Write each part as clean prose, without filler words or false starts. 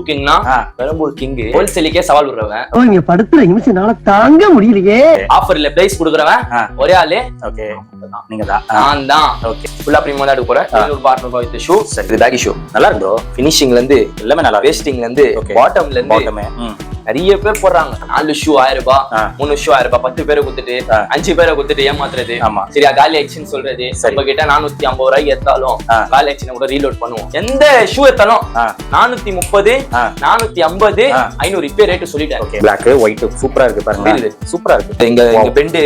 ஷூக்கிங்னா Perambur king ஹோல்சேலுக்கே சவால் விடுறவன். நீங்க படுத்துற நிமிஷம்னால தாங்க முடியலையே. ஆஃபர்ல பிரைஸ் கொடுக்குறவன் ஒரே ஆளு. ஓகே, நீங்க தான். நான் தான். ஓகே, ஃபுல்லா பிரீமியம் தான் எடுக்க போறேன். 700 வித் ஷூ. இது பேக்கி ஷூ நல்லா இருக்கு ப்ரோ. ஃபினிஷிங்ல இருந்து எல்லாமே நல்லா, வேஸ்டிங்ல இருந்து பாட்டம்ல இருந்து நிறைய பேர் போடுறாங்க. 4 ஷூ 1000 ரூபாய், 3 ஷூ 1000 ரூபாய், 10 பேரை குத்துட்டு 5 பேரை குத்துட்டு ஏமாத்துறது. சரியா, காலி ஆக்ஷன் சொல்றது. நம்ம கிட்ட 450 ரூபாய்க்கு எடுத்தாலும் காலி ஆக்ஷன் கூட ரீலோட் பண்ணுவோம். எந்த ஷூ எடுத்தாலும் 430, 450, 500 இப்பே ரேட் சொல்லிட்டேன். பிளாக் ஒயிட் சூப்பரா இருக்கு பாருங்க. சூப்பரா இருக்கு. இங்க பெண்ட்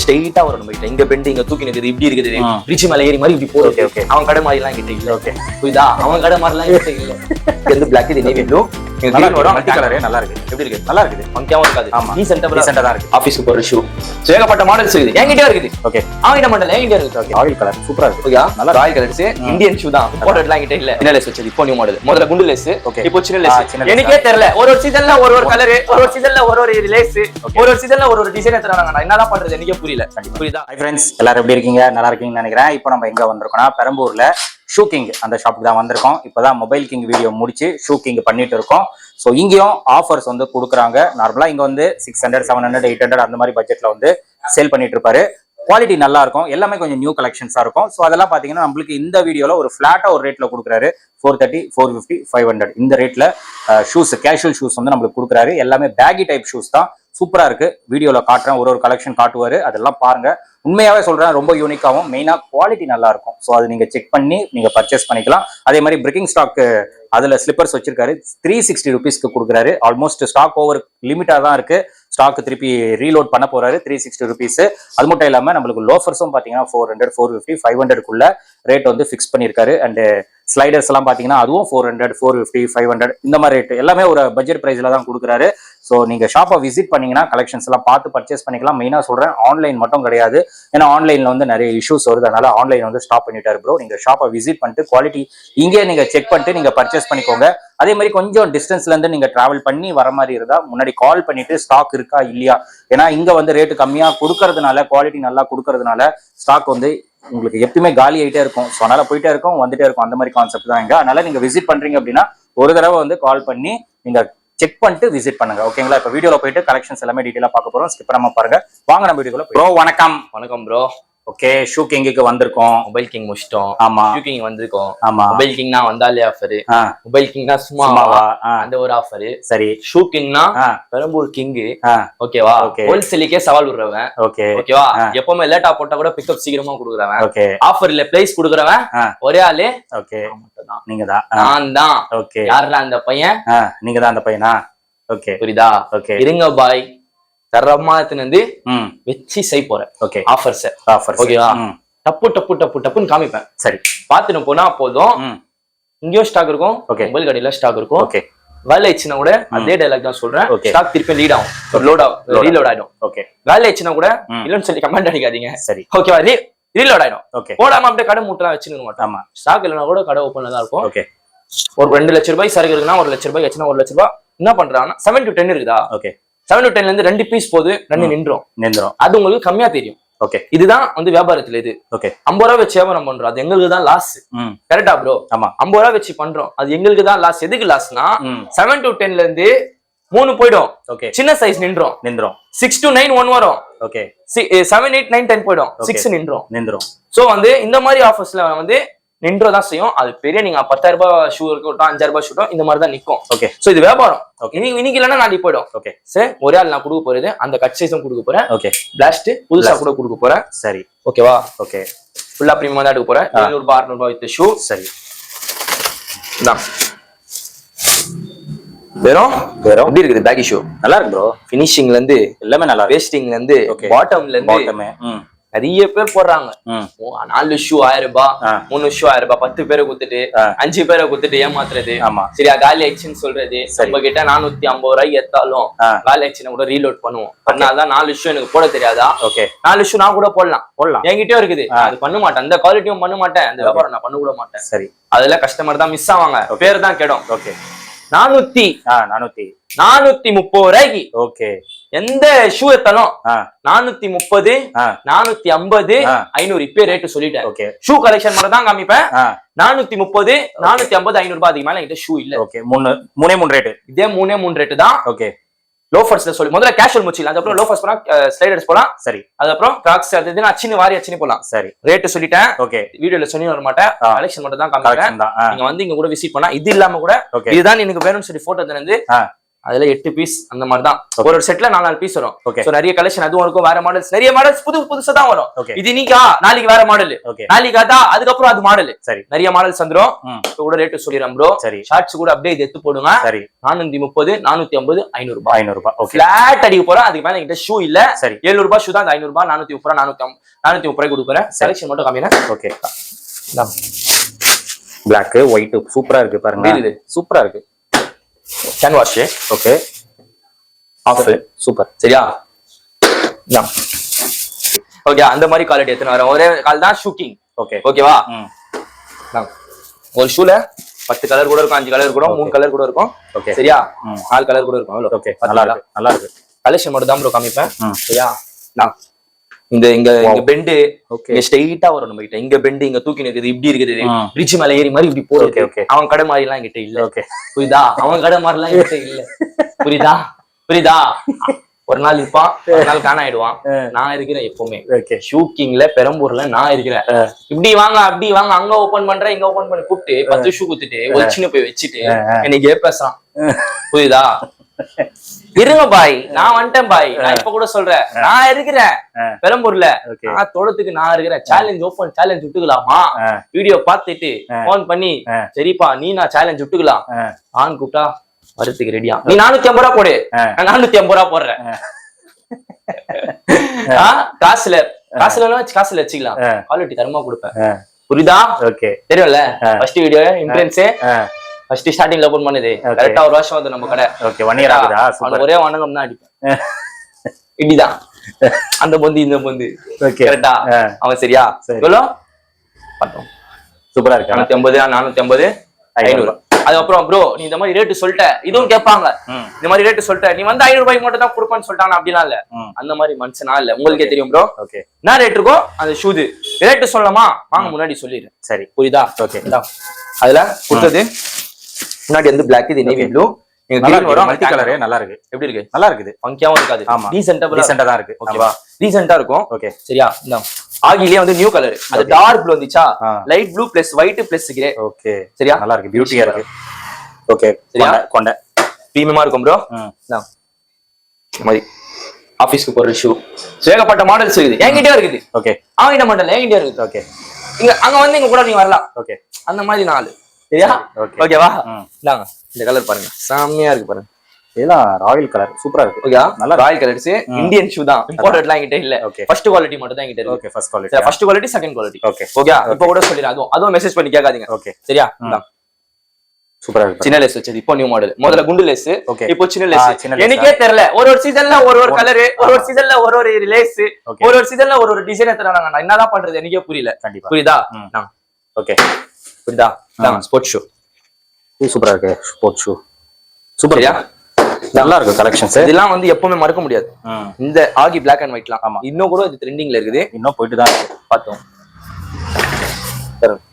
ஸ்ட்ரைட்டா வரும். நம்ம கிட்ட இங்க பெண்ட் இங்க தூக்கி நிக்குது, இப்படி இருக்குது. ரிச்சி மேல ஏறி மாதிரி இப்படி போகுது. ஓகே, அவன் கடை மாதிரி எல்லாம் கிட்ட இல்ல. ஓகே, புரியுதா? அவன் கடை மாதிரி எல்லாம் கிட்ட இல்ல. இந்த பிளாக் இது நேவி ப்ளூ மல்டி கலரே நல்லா இருக்கு. எப்படி இருக்கு? நல்லா இருக்குது. மங்கியாவும் இருக்காது. ஆமா, டீசென்ட்டா தான் இருக்கு. ஆபீஸ்க்கு போற ஷூ ஏகப்பட்ட மாடல்ஸ் இருக்குது. என்கிட்ட இருக்குது. ஓகே, அவங்கிட்ட மாடல் என்கிட்ட இருக்கு. ஓகே, ஆயில் கலர் சூப்பரா இருக்கு. ஓகே, நல்லா ராயல் கலர்ஸ் இந்தியன் ஷூ தான். இம்போர்ட்டட்லாம் என்கிட்ட இல்ல. என்ன லேஸ் வச்சது இப்போ நியூ மாடல். முதல்ல குண்டு லேஸ், இப்போ சின்ன லேஸ். எனக்கே தெரியல. ஒரு சீசன்ல ஒரு கலர், ஒரு சீசன்ல ஒரு லேஸ், ஒரு சீசன்ல ஒரு டிசைன் எடுத்துறாங்க. நான் என்னதான் பண்றது எனக்கே புரியல. புரியுதா? ஹை फ्रेंड्स, எல்லாரும் எப்படி இருக்கீங்க? நல்லா இருக்கீங்கன்னு நினைக்கிறேன். இப்போ நம்ம எங்க வந்திருக்கோம்னா பெரம்பூர்ல ஷூ கிங் அந்த ஷாப்புக்கு தான் வந்திருக்கோம். இப்போதான் மொபைல் கிங் வீடியோ முடிச்சு ஷூ கிங் பண்ணிட்டு இருக்கோம். ஸோ இங்கேயும் ஆஃபர்ஸ் வந்து கொடுக்குறாங்க. நார்மலாக இங்கே வந்து 600, 700, 800 அந்த மாதிரி பட்ஜெட்டில் வந்து சேல் பண்ணிட்டு இருப்பாரு. குவாலிட்டி நல்லா இருக்கும். எல்லாமே கொஞ்சம் நியூ கலெக்ஷன்ஸாக இருக்கும். ஸோ அதெல்லாம் பார்த்தீங்கன்னா நம்மளுக்கு இந்த வீடியோவில் ஒரு ஃப்ளாட்டாக ஒரு ரேட்டில் கொடுக்குறாரு. 430, 450, 500 இந்த ரேட்டில் ஷூஸ், கேஷுவல் ஷூஸ் வந்து நம்மளுக்கு கொடுக்குறாரு. எல்லாமே பேகி டைப் ஷூஸ் தான். சூப்பரா இருக்கு. வீடியோல காட்டுறேன், ஒரு கலெக்ஷன் காட்டுவாரு. அதெல்லாம் பாருங்க. உண்மையாவே சொல்றேன், ரொம்ப யூனிக்காவும் மெயினா குவாலிட்டி நல்லா இருக்கும். ஸோ அது நீங்க செக் பண்ணி நீங்க பர்ச்சேஸ் பண்ணிக்கலாம். அதே மாதிரி பிரேக்கிங் ஸ்டாக் அதுல ஸ்லிப்பர்ஸ் வச்சிருக்காரு. 360 ருபீஸ்க்கு கொடுக்குறாரு. ஆல்மோஸ்ட் ஸ்டாக் ஓவர் லிமிட்டா தான் இருக்கு. ஸ்டாக் திருப்பி ரீலோட் பண்ண போறாரு. 360 ருபீஸ். அது மட்டும் இல்லாம நம்மளுக்கு லோஃபர்ஸும் பாத்தீங்கன்னா 400, 450, 500க்குள்ள ரேட் வந்து ஃபிக்ஸ் பண்ணிருக்காரு. அண்ட் ஸ்லைடர்ஸ் எல்லாம் பாத்தீங்கன்னா அதுவும் 400, 450, 500 இந்த மாதிரி ரேட் எல்லாமே ஒரு பட்ஜெட் பிரைஸ்ல தான் கொடுக்குறாரு. ஸோ நீங்க ஷாப்பை விசிட் பண்ணீங்கன்னா கலெக்ஷன்ஸ் எல்லாம் பார்த்து பர்ச்சேஸ் பண்ணிக்கலாம். மெயினா சொல்றேன், ஆன்லைன் மட்டும் கிடையாது. ஏன்னா ஆன்லைன்ல வந்து நிறைய இஷ்யூஸ் வருது. அதனால ஆன்லைன் வந்து ஸ்டாப் பண்ணிட்டாரு ப்ரோ. நீங்க ஷாப்பை விசிட் பண்ணிட்டு குவாலிட்டி இங்கே நீங்க செக் பண்ணிட்டு நீங்க பர்ச்சேஸ் பண்ணிக்கோங்க. அதே மாதிரி கொஞ்சம் டிஸ்டன்ஸ்ல இருந்து நீங்க டிராவல் பண்ணி வர மாதிரி இருந்தா முன்னாடி கால் பண்ணிட்டு ஸ்டாக் இருக்கா இல்லையா. ஏன்னா இங்க வந்து ரேட்டு கம்மியா கொடுக்கறதுனால, குவாலிட்டி நல்லா கொடுக்கறதுனால ஸ்டாக் வந்து உங்களுக்கு எப்பயுமே காலி ஆகிட்டே இருக்கும். ஸோ அதனால போயிட்டே இருக்கும், வந்துட்டே இருக்கும். அந்த மாதிரி கான்செப்ட் தான் இங்க. அதனால நீங்க விசிட் பண்றீங்க அப்படின்னா ஒரு தடவை வந்து கால் பண்ணி நீங்க செக் பண்ணிட்டு விசிட் பண்ணுங்க. ஓகேங்களா? இப்ப வீடியோல போயிட்டு கலெக்ஷன்ஸ் எல்லாமே டீடைலா பார்க்க போறோம். ஸ்கிப் பண்ணாம பாருங்க. வாங்க நம்ம வீடியோல. ப்ரோ வணக்கம். வணக்கம் ப்ரோ. ஓகே, ஷூ கிங்குக்கு வந்திருக்கோம். மொபைல் கிங் முடிச்சிட்டோம். ஆமா, ஷூ கிங் வந்திருக்கோம். ஆமா, மொபைல் கிங்னா வந்தாலே ஆஃபர். மொபைல் கிங்னா சும்மாவா அந்த ஒரு ஆஃபர். சரி, ஷூ கிங்னா பெரம்பூர் கிங். ஓகேவா? ஹோல்சேலுக்கே சவால் விடுறவன். ஓகே, ஓகேவா? எப்பவுமே லேட்டா போட்டா கூட பிக்கப் சீக்கிரமா கொடுக்குறவன். ஓகே, ஆஃபர்ல பிரைஸ் கொடுக்குறவன் ஒரே ஆளு. ஓகே, நீங்க தான். நான் தான். ஓகே, யாருடா அந்த பையன்? நீங்க தான் அந்த பையனா? ஓகே, புரியுதா? ஓகே, இருங்க பாய். தரமானத்துல இருந்து வச்சு செய் போறேன். ஓகே, ஆஃபர்ஸ் ஓகேவா? டப்பு டப்பு டப்பு டப்புன்னு காமிப்பேன். சரி, பாத்துட்டு போனா போதும். இங்கேயும் ஸ்டாக் இருக்கும். ஓகே, மொபைல் கடையில ஸ்டாக் இருக்கும். ஓகே, வேலை ஆயிடுச்சுன்னா கூட அதே டைலாக் தான் சொல்றேன். ஸ்டாக் திருப்பி லீட் ஆகும், லோட் ஆகும், ரீலோட் ஆயிடும். ஓகே, வேலை ஆயிடுச்சுன்னா கூட இல்லன்னு சொல்லி கமெண்ட் அடிக்காதீங்க. சரி, ஓகேவா? ரீலோட் ஆயிடும். ஓகே, போடாம அப்படியே கடை மூட்டலாம் வச்சுக்க மாட்டோம். ஆமா, ஸ்டாக் இல்லைன்னா கூட கடை ஓப்பன்ல தான் இருக்கும். ஓகே, ஒரு 2 லட்சம் ரூபாய் சரக்கு இருக்குன்னா 1 லட்சம் ரூபாய் வச்சுன்னா 1 லட்சம் ரூபாய் என்ன பண்றாங்கன்னா 7 to 10 இருக்குதா? ஓகே, 7 to 10ல இருந்து 2 பீஸ் போது 2 நின்றோம். அது உங்களுக்கு கம்மியா தெரியும். ஓகே, இதுதான் வந்து வியாபாரத்துல. இது ஓகே, 50 ரூபாய் வச்சு வியாபாரம் பண்றோம், அது எங்களுக்கு தான் லாஸ். கரெக்டா ப்ரோ? ஆமா, 50 ரூபாய் வச்சு பண்றோம், அது எங்களுக்கு தான் லாஸ். எதுக்கு லாஸ்னா 7 to 10ல இருந்து 3 போயிடும். ஓகே, சின்ன சைஸ் நின்றோம். 6 to 9 1 வரும். ஓகே, 7, 8, 9, 10 போயிடும். 6 நின்றோம். சோ வந்து இந்த மாதிரி ஆஃபர்ஸ்ல வந்து நின்றதான் செய்யும். அது பெரிய நீங்க 10,000 ரூபாய் ஷூ இருக்கட்டும், 5,000 ரூபாய் ஷூட்டும் இந்த மாதிரி தான் நிக்கும். ஓகே, சோ இது வியாபாரம். இன்னைக்கு இல்லைன்னா நாளைக்கு போயிடும். ஓகே, சரி, ஒரே ஆள் நான் கொடுக்க போறது அந்த கட் சைஸும் கொடுக்க போறேன். ஓகே, பிளாஸ்ட் புதுசா கூட கொடுக்க போறேன். சரி, ஓகேவா? ஓகே, ஃபுல்லா பிரீமியம் தான் எடுக்க போறேன். 700 ரூபாய் 600 ரூபாய் வித் ஷூ. சரி, தான் வெறும் எப்படி இருக்குது? பேக்கி ஷூ நல்லா இருக்கு ப்ரோ. ஃபினிஷிங்ல இருந்து எல்லாமே நல்லா, வேஸ்டிங்ல இருந்து பாட்டம்ல இருந்து நிறைய பேர் போடுறாங்க. 4 ஷூ 1000 ரூபாய், 3 ஷூ 1000 ரூபாய், 10 பேரை குத்துட்டு 5 பேரை குத்துட்டு ஏமாத்துறது. சரியா, காலி ஆக்ஷன் சொல்றது. நம்ம கிட்ட 450 ரூபாய்க்கு எடுத்தாலும் காலி ஆக்ஷன் கூட ரீலோட் பண்ணுவோம். அதனாலதான் 4 ஷூ எனக்கு போட தெரியாதா? ஓகே, 4 ஷூ நான் கூட போடலாம். என்கிட்டயும் இருக்குது. அது பண்ண மாட்டேன், அந்த குவாலிட்டியும் பண்ண மாட்டேன், அந்த வியாபாரம் நான் பண்ண கூட மாட்டேன். சரி, அதுல கஸ்டமர் தான் மிஸ் ஆவாங்க, பேர் தான் கெடும். ஓகே, 430 ரூபாய்க்கு. ஓகே, எந்த ஷூ எடுத்தாலும் 430 450 500 இப்பே ரேட்டு சொல்லிட்டேன். ஓகே ஷூ கலெக்ஷன் மட்டும் தான் காமிப்பேன். 430 450 500 ரூபாய். அதுக்கு மேல என்கிட்ட ஷூ இல்ல. ஓகே மூணே ரேட். இதே மூணே ரேட்டு தான். ஓகே லோஃபர்ஸ்ல சொல்லி முதல்ல கேஷுவல் முடிச்சிடலாம். அதுக்கப்புறம் லோஃபர்ஸ் போலாம், ஸ்லைடர்ஸ் போலாம். சரி. அதுக்கப்புறம் கிராக்ஸ் அது அச்சினு போலாம். சரி ரேட்டு சொல்லிட்டேன். ஓகே வீடியோல சொல்லி வர மாட்டேன். கலெக்ஷன் மட்டும் தான் காமிக்கிறேன். நீங்க வந்து இங்க கூட விசிட் பண்ணா இது இல்லாம கூட இதுதான் எனக்கு வேணும்னு சொல்லி போட்டோ தந்து அதுல 8 பீஸ் அந்த மாதிரி தான். ஒரு செட்ல 4 பீஸ் வரும். சோ நிறைய கலெக்ஷன் அதுவும் இருக்கும். வேற மாடல்ஸ் நிறைய மாடல்ஸ் புதுசா தான் வரும். இது இன்னைக்கா நாளைக்கு வேற மாடல், நாளைக்கு அதான் அதுக்கப்புறம் அது மாடல். சரி நிறைய மாடல்ஸ் வந்துரும். இப்போ கூட ரேட் சொல்லிடுறேன் ப்ரோ. சரி ஷார்ட்ஸ் கூட அப்படியே இது எடுத்து போடுங்க. சரி 430 450 500 ரூபாய். 500 ரூபாய். ஓகே ஃபிளாட் அடிக்க போறோம். அதுக்கு மேல என்கிட்ட ஷூ இல்ல. சரி 700 ரூபாய் ஷூ தான். 500 ரூபாய் 430 430 ரூபாய் கொடுக்குறேன். செலக்ஷன் மட்டும் காமினா. ஓகே Black white சூப்பரா இருக்கு பாருங்க. சூப்பரா இருக்கு. Can wash. Okay of super. சரியா ஓகே அந்த மாதிரி குவாலிட்டி எத்தனை வரும். ஒரே கால் தான் ஷூக்கிங். ஓகே ஓகேவா. ஒரு ஷூல 10 கலர் கூட இருக்கும், 5 கலர் கூட, 3 கலர் கூட இருக்கும். ஓகே சரியா 4 கலர் கூட இருக்கும். ஓகே நல்லா இருக்கு. கலெக்ஷன் மட்டும் தான் ப்ரோ காமிப்பேன். சரியா இங்க பெண்டு இங்க ஸ்ட்ரைட்டா வரும். நம்ம கிட்ட இங்க பெண்டு இங்க தூக்கி நிக்குது, இப்படி இருக்குது. பிரிட்ஜ் மேல ஏறி மாதிரி இப்படி போறது. அவன் கடை மாதிரி எல்லாம் என்கிட்ட இல்ல. புரியுதா? அவன் கடை மாதிரி எல்லாம் என்கிட்ட இல்ல. புரியுதா? ஒரு நாள் இருப்பான், ஒரு நாள் காண ஆயிடுவான். நான் இருக்கிறேன் எப்பவுமே. ஷூக்கிங்ல பெரம்பூர்ல நான் இருக்கிறேன். இப்படி வாங்க அப்படி வாங்க, அங்க ஓபன் பண்றேன் இங்க ஓபன் பண்ணி கூப்பிட்டு 10 ஷூ குத்துட்டு ஒரு சின்ன போய் வச்சுட்டு எனக்கு பேசுறான். புரியுதா? இருங்க பாய், நான் வந்துட்டேன் பாய். நான் இப்ப கூட சொல்றேன், நான் இருக்கிறேன் பெரம்பூர்ல. நான் தோட்டத்துக்கு நான் இருக்கிறேன். சேலஞ்ச் ஓபன் சேலஞ்ச் விட்டுக்கலாமா? வீடியோ பாத்துட்டு போன் பண்ணி சரிப்பா நீ நான் சேலஞ்ச் விட்டுக்கலாம் ஆன் கூப்பிட்டா வரதுக்கு ரெடியா. நீ 450 ரூபா போடு, 450 ரூபா போடுறேன். காசுல வச்சுக்கலாம். குவாலிட்டி தரமா கொடுப்பேன். புரியுதா? தெரியும்ல ஃபர்ஸ்ட் வீடியோ இன்ட்ரன்ஸ் ஃபர்ஸ்ட் ஸ்டார்டிங்ல ஓபன் பண்ணது கரெக்டா ஒரு வருஷம் வந்து நம்ம கடை. ஓகே 1 இயர் ஆகுதா? ஒரே வணக்கம் தான் அடிப்பேன். இப்படிதான் அந்த பொந்து இந்த பொந்து. கரெக்டா அவன் சரியா எவ்வளோ பார்த்தோம். சூப்பரா இருக்கு. 450 450 500. அதுக்கப்புறம் ப்ரோ நீ இந்த மாதிரி ரேட்டு சொல்லிட்ட, இதுவும் கேட்பாங்க. இந்த மாதிரி ரேட்டு சொல்லிட்ட, நீ வந்து 500 ரூபாய்க்கு மட்டும் தான் கொடுப்பேன்னு சொல்லிட்டாங்க. அப்படிலாம் இல்ல, அந்த மாதிரி மனுஷனா இல்ல. உங்களுக்கே தெரியும் ப்ரோ. ஓகே என்ன ரேட் இருக்கோ அந்த ஷூது ரேட்டு சொல்லலாமா வாங்க முன்னாடி சொல்லிடுறேன். சரி புரியுதா? ஓகே அதுல கொடுத்தது முன்னாடி வந்து பிளாக், இது நேவி ப்ளூ. மல்டி கலரே நல்லா இருக்கு. எப்படி இருக்கு? நல்லா இருக்குது. ஃபங்கியாவும் இருக்காது. டீசென்ட்டா தான் இருக்கு. ஓகேவா டீசென்ட்டா இருக்கும். ஓகே சரியா ஆகிலே வந்து நியூ கலர். அது டார்க் ப்ளூ வந்துச்சா, light blue plus white plus grey. Okay சரியா நல்லா இருக்கு. பியூட்டியா இருக்கு. ஓகே சரியா கொண்ட பிரீமியமா இருக்கும் ப்ரோ. மாதிரி ஆபீஸ்க்கு போற ஷூ ஏகப்பட்ட மாடல்ஸ் இருக்குது. என்கிட்டயே இருக்குது. ஓகே அவங்கிட்ட மாடல் என்கிட்டயே இருக்குது. ஓகே இங்க அங்க வந்து இங்க கூட நீங்க வரலாம். ஓகே அந்த மாதிரி 4 சரியா ஓகேவா. இந்தாங்க இந்த கலர் பாருங்க, செம்மையா இருக்கு பாருங்க. இதெல்லாம் ராயல் கலர் சூப்பரா இருக்கு. ஓகே நல்ல ராயல் கலர்ஸ். இந்தியன் ஷூ தான், இம்போர்ட்டட்லாம் என்கிட்ட இல்ல. ஓகே ஃபர்ஸ்ட் குவாலிட்டி மட்டும் தான் என்கிட்ட இருக்கு. Okay first quality, first quality second quality. Okay okay இப்போ கூட சொல்லிடுறேன். அதுவும் மெசேஜ் பண்ணி கேட்காதீங்க. ஓகே சரியா சூப்பரா இருக்கு. சின்ன லேஸ் வச்சது இப்போ நியூ மாடல். முதல்ல குண்டு லேஸ், இப்போ சின்ன லேஸ். எனக்கே தெரியல, ஒரு சீசன்ல ஒரு கலர், ஒரு சீசன்ல ஒரு லேஸ், ஒரு சீசன்ல ஒரு டிசைன் தராங்க. நான் என்னதான் பண்றது எனக்கே புரியல. புரியுதா? ஓகே புரியுதா? ஸ்போர்ட்ஸ் ஷூ சூப்பரா இருக்கு. ஸ்போர்ட்ஸ் ஷூ சூப்பர்யா நல்லா இருக்கு. கலெக்ஷன்ஸ் இதெல்லாம் வந்து எப்பவுமே மறக்க முடியாது. இந்த ஆகி பிளாக் அண்ட் ஒயிட்லாம். ஆமா இன்னும் கூட இது ட்ரெண்டிங்ல இருக்குது. இன்னும் போயிட்டு தான் இருக்கு. பார்த்தோம்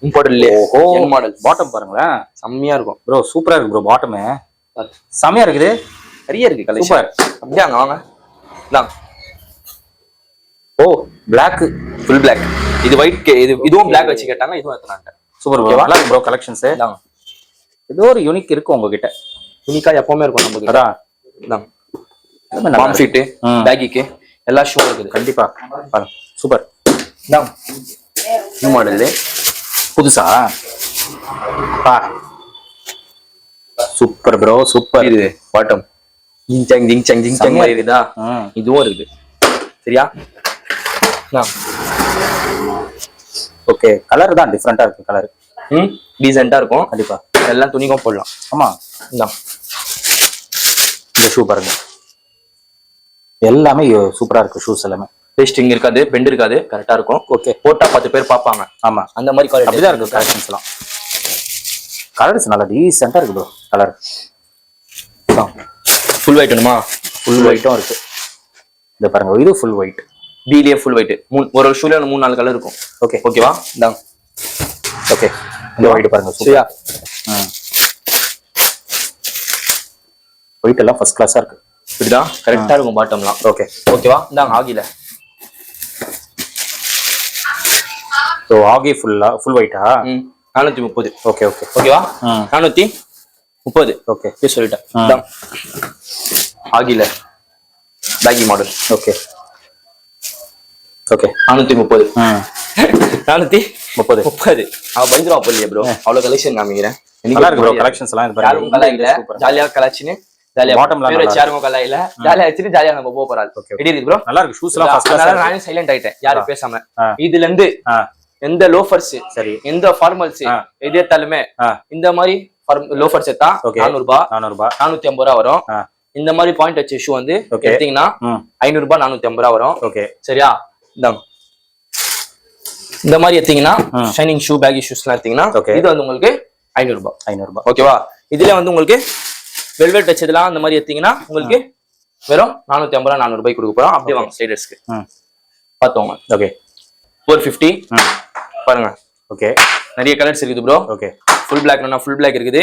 இம்போர்ட்டட்ல என் மாடல். பாட்டம் பாருங்களேன் செம்மையா இருக்கும் ப்ரோ. சூப்பரா இருக்கு ப்ரோ. பாட்டம் செம்மையா இருக்குது. நிறைய இருக்கு கலெக்ஷன். சூப்பர். அப்படியே அங்க வாங்க. இந்தாங்க. ஓ பிளாக் ஃபுல் பிளாக். இது ஒயிட், இதுவும் பிளாக் வச்சு கேட்டாங்க. இதுவும் எடுத்துனாங்க. Super bro. நல்லா இருக்கு ப்ரோ கலெக்ஷன்ஸ். இந்தாங்க ஏதோ ஒரு யூனிக் இருக்கு உங்ககிட்ட. யூனிக்கா எப்பவுமே இருக்கும் நம்ம கிட்ட. அதான் பாம் ஃபிட் பேகிக்கு எல்லா ஷூ இருக்குது கண்டிப்பா. சூப்பர். இந்தாங்க நியூ மாடல் புதுசா பா. Super bro super. இது பாட்டம் ஜிங் மாதிரி இருக்குதா? இதுவும் இருக்குது. சரியா ஓகே. கலர் தான் டிஃபரெண்டா இருக்கு. கலர் டீசென்ட்டா இருக்கும் கண்டிப்பா. எல்லாம் துணிக்கும் போடலாம். ஆமா இந்த ஷூ பாருங்க, எல்லாமே சூப்பரா இருக்கு. ஷூஸ் எல்லாமே பேஸ்டிங் இருக்காது, பெண்ட் இருக்காது, கரெக்டா இருக்கும். ஓகே போட்டா 10 பேர் பார்ப்பாங்க. ஆமா அந்த மாதிரி குவாலிட்டி அப்படிதான் இருக்கு. கலெக்ஷன்ஸ் எல்லாம் கலர்ஸ் நல்லா டீசென்ட்டா இருக்கு ப்ரோ. கலர் ஃபுல் ஒயிட் வேணுமா? ஃபுல் ஒயிட்டும் இருக்கு. இந்த பாருங்க இது ஃபுல் ஒயிட். பிலேயே ஃபுல் ஒயிட். ஒரு ஷூல 3-4 கலர் இருக்கும். ஓகே ஓகேவா? இந்தாங்க. ஓகே இந்த ஒயிட் பாருங்க. சரியா? ஒயிட் எல்லாம் ஃபர்ஸ்ட் கிளாஸா இருக்கு. இப்படிதான் கரெக்டா இருக்கும் பாட்டம்லாம். ஓகே ஓகேவா? இந்தாங்க ஆகில. ஸோ ஆகி ஃபுல் ஒயிட்டா? 430. ஓகே ஓகே ஓகேவா? 430. ஓகே சொல்லிட்டேன். ஆகில பேகி மாடல். Okay okay 430. 430. அவன் பயந்துருவா போலியே ப்ரோ. அவ்வளவு கலெக்ஷன் காமிக்கிறேன். நல்லா இருக்கு ப்ரோ கலெக்ஷன்ஸ் எல்லாம். இது யாரும் கலாயில ஜாலியா கலாச்சின்னு ஜாலியா பாட்டம்ல யாரும் கலாயில ஜாலியா வச்சுட்டு ஜாலியா நம்ம போக போறாரு. எப்படி இருக்கு ப்ரோ? நல்லா இருக்கு. ஷூஸ் எல்லாம் ஃபர்ஸ்ட் கிளாஸ். நானே சைலண்ட் ஆயிட்டேன் யாரும் பேசாம. இதுல இருந்து எந்த லோஃபர்ஸ் சரி எந்த ஃபார்மல்ஸ் எது எடுத்தாலுமே இந்த மாதிரி லோஃபர்ஸ் எடுத்தா 400 ரூபாய் 450 ரூபா வரும். இந்த மாதிரி பாயிண்ட் வச்ச ஷூ வந்து எடுத்தீங்கன்னா 500 ரூபாய் 450 ரூபா வரும். ஓகே சரியா? இந்த மாதிரி எடுத்தீங்கன்னா ஷைனிங் ஷூ பேகி ஷூஸ் எல்லாம் எடுத்தீங்கன்னா இது வந்து உங்களுக்கு 500 ரூபாய். ஓகேவா? இதுல வந்து உங்களுக்கு வெல்வெட் வச்சதுலாம் அந்த மாதிரி எடுத்தீங்கன்னா உங்களுக்கு வெறும் 450 ரூபாய் 400 ரூபாய் கொடுக்க போறோம். அப்படியே வாங்க ஸ்லைடர்ஸ்க்கு பாத்தோங்க. ஓகே 450 பாருங்க. ஓகே நிறைய கலர்ஸ் இருக்குது ப்ரோ. ஓகே ஃபுல் பிளாக் வேணும்னா ஃபுல் பிளாக் இருக்குது.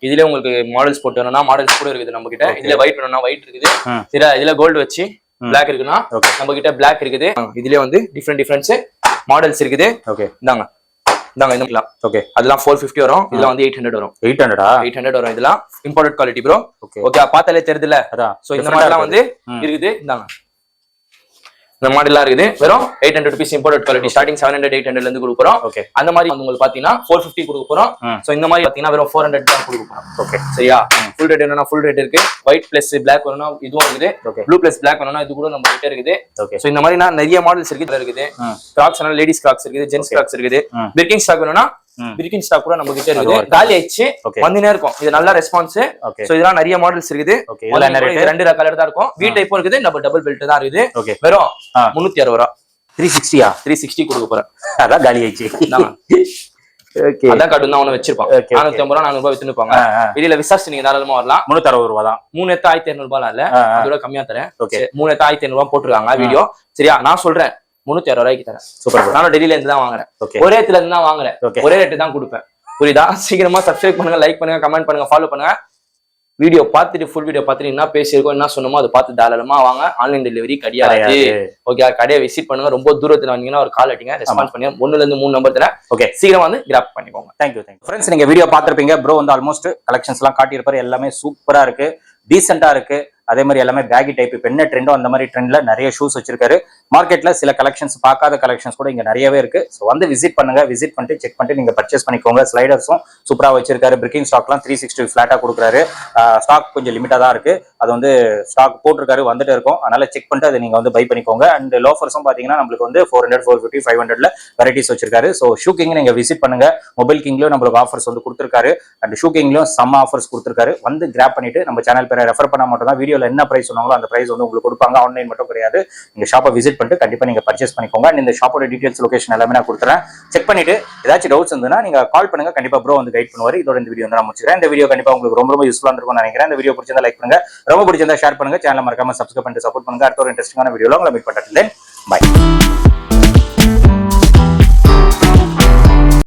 இதுல உங்களுக்கு மாடல்ஸ் போட்டு வேணும்னா மாடல்ஸ் கூட இருக்குது நம்ம கிட்ட. இதுல ஒயிட் வேணும்னா ஒயிட் இருக்குது. சரியா? இதுல கோல்டு வச்சு பிளாக் இருக்குன்னா நம்ம கிட்ட பிளாக் இருக்குது. இதுல வந்து டிஃப்ரெண்ட்ஸ் மாடல்ஸ் இருக்குது. ஓகே இந்தாங்க இந்த ஓகே அதெல்லாம் 450 வரும். இதுல வந்து 800 வரும். 800 வரும். இதெல்லாம் இம்போர்ட்டட் குவாலிட்டி ப்ரோ. ஓகே பார்த்தாலே தெரியுதுல. சோ இந்த மாடல்லாம் வந்து இருக்குது. இந்தாங்க இந்த மாடல்லாம் இருக்குது. வெறும் 800 rupees இம்போர்ட்டட் குவாலிட்டி. ஸ்டார்டிங் 700 800 ல இருந்து கொடுக்குறோம். ஓகே அந்த மாதிரி வந்து உங்களுக்கு பாத்தீங்கன்னா 450 கொடுக்க போறோம். சோ இந்த மாதிரி பாத்தீங்கன்னா வெறும் 400 தான் கொடுக்க போறோம். ஓகே சரியா? ஃபுல் ரேட் வேணும்னா ஃபுல் ரேட் இருக்கு. ஒயிட் பிளஸ் பிளாக் வேணும்னா இதுவும் இருக்குது. ப்ளூ பிளஸ் பிளாக் வேணும்னா இது கூட நம்ம கிட்ட இருக்குது. சோ இந்த மாதிரி நிறைய மாடல்ஸ் இருக்குது. கிராக்ஸ் லேடிஸ் கிராக்ஸ் இருக்குது. ஜென்ஸ் கிராக்ஸ் இருக்குது. பிர்கின் ஸ்டாக் வேணும்னா பிர்கின் ஸ்டாக் கூட நம்ம கிட்ட இருக்குது. காலி ஆயிடுச்சு வந்துனே இருக்கும். இது நல்ல ரெஸ்பான்ஸ். சோ இதெல்லாம் நிறைய மாடல்ஸ் இருக்குது. ரெண்டு கலர் தான் இருக்கும். வி டைப்பும் இருக்குது. நம்ம டபுள் பெல்ட் தான் இருக்குது. வெறும் 360 ரூபா. 360 360 கொடுக்க போறேன். அதான் காலி ஆயிடுச்சு. ஓகே அதான் கார்டு தான் வச்சிருப்பாங்க. 450 ரூபா 400 ரூபாய் வித்துன்னு இருப்பாங்க. இதுல விசாரிச்சு நீங்க தாராளமா வரலாம். 360 ரூபா தான். 3 எடுத்தா 1500 ரூபாய் இல்ல. அதோட கம்மியா தரேன். 3 எடுத்தா 1500 ரூபாய் போட்டுருக்காங்க வீடியோ. சரியா? நான் சொல்றேன் 360 ரூபாய்க்கு தரேன். சூப்பர். நானும் டெல்லியில இருந்து தான் வாங்குறேன். ஒரே இடத்துல இருந்து தான் வாங்குறேன். ஒரே ரேட்டு தான் கொடுப்பேன். புரியுதா? சீக்கிரமா சப்ஸ்கிரைப் பண்ணுங்க, லைக் பண்ணுங்க, கமெண்ட் பண்ணுங்க, ஃபாலோ பண்ணுங்க. வீடியோ பார்த்துட்டு ஃபுல் வீடியோ பார்த்துட்டு என்ன பேசியிருக்கோம் என்ன சொன்னமோ அதை பார்த்து தாராளமா வாங்க. ஆன்லைன் டெலிவரி கிடையாது. ஓகே கடையை விசிட் பண்ணுங்க. ரொம்ப தூரத்துல வந்தீங்கன்னா ஒரு கால் அடிங்க. ரெஸ்பான்ஸ் பண்ணி 1 ல இருந்து 3 நம்பர் தரேன். ஓகே சீக்கிரம் வந்து கிராப் பண்ணிக்கோங்க. Thank you friends. நீங்க வீடியோ பார்த்திருப்பீங்க. ப்ரோ வந்து ஆல்மோஸ்ட் கலெக்ஷன்ஸ் எல்லாம் காட்டியிருப்பாரு. எல்லாமே சூப்பரா இருக்கு, டீசெண்டா இருக்கு. அதே மாதிரி எல்லாமே பேகி டைப். இப்போ என்ன ட்ரெண்டோ அந்த மாதிரி ட்ரெண்ட்ல நிறைய ஷூஸ் வச்சிருக்காரு. மார்க்கெட்ல சில கலெக்ஷன்ஸ் பார்க்காத கலெக்ஷன்ஸ் கூட இங்க நிறையவே இருக்கு. ஸோ வந்து விசிட் பண்ணுங்க. விசிட் பண்ணிட்டு செக் பண்ணிட்டு நீங்க பர்ச்சேஸ் பண்ணிக்கோங்க. ஸ்லைடர்ஸும் சூப்பரா வச்சிருக்காரு. பிரிக்கிங் ஸ்டாக்லாம் 360 ஃபிளாட்டா கொடுக்குறாரு. ஸ்டாக் கொஞ்சம் லிமிட்டா தான் இருக்கு. அது வந்து ஸ்டாக் போட்டிருக்காரு வந்துட்டு இருக்கும். அதனால செக் பண்ணிட்டு அதை நீங்க வந்து பை பண்ணிக்கோங்க. அண்ட் லோஃபர்ஸும் பாத்தீங்கன்னா நம்மளுக்கு வந்து 400 450 500ல வெரைட்டிஸ் வச்சிருக்காரு. ஸோ ஷூ கிங் நீங்க விசிட் பண்ணுங்க. மொபைல் கிங்லயும் நம்மளுக்கு ஆஃபர்ஸ் வந்து கொடுத்துருக்காரு. அண்ட் ஷூ கிங்லயும் செம்ம ஆஃபர்ஸ் கொடுத்துருக்காரு. வந்து கிராப் பண்ணிட்டு நம்ம சேனல் பேரை ரெஃபர் பண்ணா மட்டும் தான் வீடியோல என்ன பிரைஸ் சொன்னாங்களோ அந்த பிரைஸ் வந்து உங்களுக்கு கொடுப்பாங்க. ஆன்லைன் மட்டும் கிடையாது. நீங்க ஷாப்பை விசிட் பண்ணிட்டு கண்டிப்பா நீங்க பர்ச்சேஸ் பண்ணிக்கோங்க. அண்ட் இந்த ஷாப்போட டீடைல்ஸ் லொகேஷன் எல்லாமே நான் கொடுத்துறேன். செக் பண்ணிட்டு ஏதாச்சும் டவுட்ஸ் இருந்ததுன்னா நீங்க கால் பண்ணுங்க. கண்டிப்பா ப்ரோ வந்து கைட் பண்ணுவாரு. இதோட இந்த வீடியோ வந்து நான் முடிச்சுக்கிறேன். இந்த வீடியோ கண்டிப்பா உங்களுக்கு ரொம்ப யூஸ்ஃபுல்லா இருக்கும்னு நினைக்கிறேன். இந்த வீடியோ பிடிச்சிருந்தா லைக் பண்ணுங்க, ரொம்ப பிடிச்சிருந்தா ஷேர் பண்ணுங்க. சேனலை மறக்காம சப்ஸ்கிரைப் பண்ணிட்டு சப்போர்ட் பண்ணுங்க. அடுத்த ஒரு இன்ட்ரெஸ்டிங்கான வீடியோல உங்களை மீட் பண்றேன். பை.